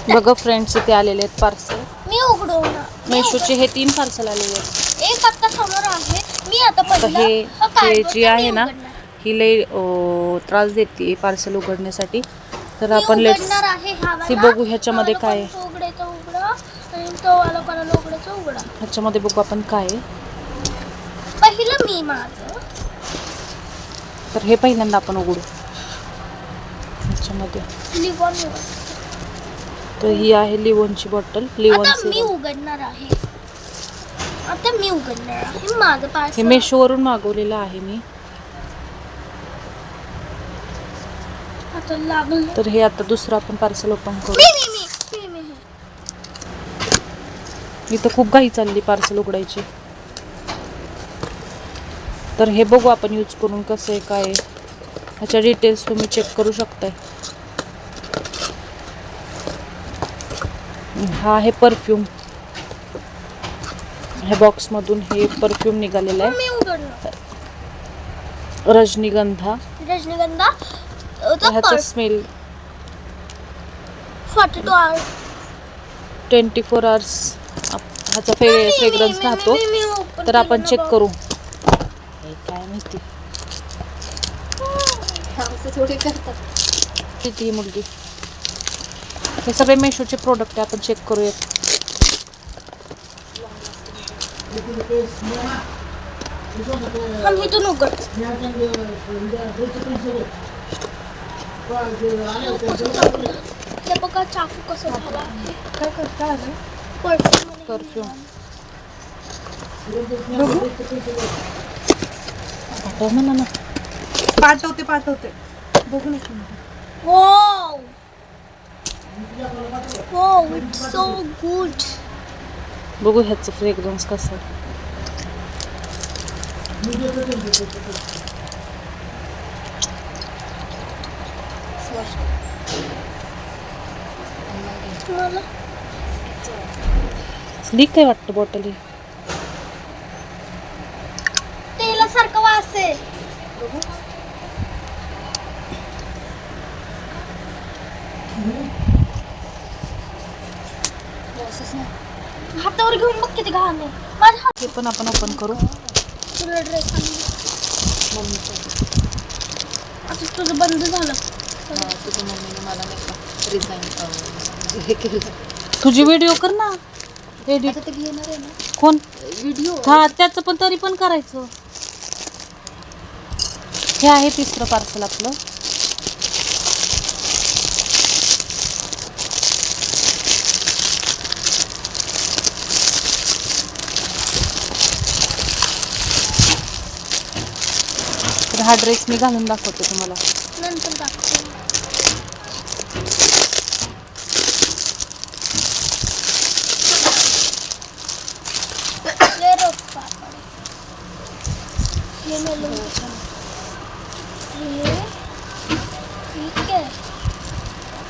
बघा फ्रेंड्स, इथे आलेले आहेत पार्सल. मी उघडू ना. मेशोचे हे 3 पार्सल आलेले आहेत. एक आता समोर आहे. मी आता पहिलं हे जी आहे ना, ही लई त्रास देते पार्सल उघडण्यासाठी. तर आपण लेट्स सी बघू ह्याच्यामध्ये काय आहे. ह्याच्यामध्ये बघू आपण काय आहे. पहिलं मी माझं. तर हे पहिल्यांदा आपण उघडू. ह्याच्यामध्ये तर ही आहे लिवनची बॉटल. लिवॉन मी उघडणार आहे. आता मी उघडणार आहे माझं पार्सल. हे मेशोवरून मागवलेलं आहे मी. आता लागलं. तर हे आता दुसरं आपण पार्सल ओपन करू. मी इथं खूप घाई चालली पार्सल उघडायची. तर हे बघू आपण यूज करून कसं आहे काय आहे. ह्याच्या डिटेल्स तुम्ही चेक करू शकताय. हा आहे परफ्यूम. ह्या बॉक्समधून हे परफ्यूम निघालेलं आहे. रजनीगंधा. ह्याचा स्मेल 24 hours ह्याचा फ्रेग्रन्स राहतो. तर आपण चेक करू. काय माहिती किती मुलगी. हे सगळे मेशोचे प्रोडक्ट आहे. आपण चेक करूयात. हम इथून उघड. हे बघा चाकू कसं झाला. काय करता परफ्यूम. म्हणा ना. पाठवते बघू ना. Wow it's so good. बघू ह्याचं फ्रेग्रन्स कसं. लीक काय वाटतं बॉटल. तेलासारखं वास आहे. हातावर घेऊन बघ किती घाण आहे. माझ्या हात. हे पण आपण ओपन करू. तुला ड्रेस आता तुझं बंद झालं. तुझ्या मम्मीने मला नाही रिझाईन हे केलं. तुझी व्हिडिओ कर ना एडिट. घेणार आहे ना कोण व्हिडिओ. हा त्याचं पण तरी पण करायचं. हे आहे तिसरं पार्सल आपलं. तर हा ड्रेस मी घालून दाखवते तुम्हाला. नंतर दाखवते.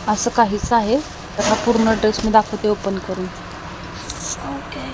असं काहीच आहे. तर हा पूर्ण ड्रेस मी दाखवते ओपन करून. ओके.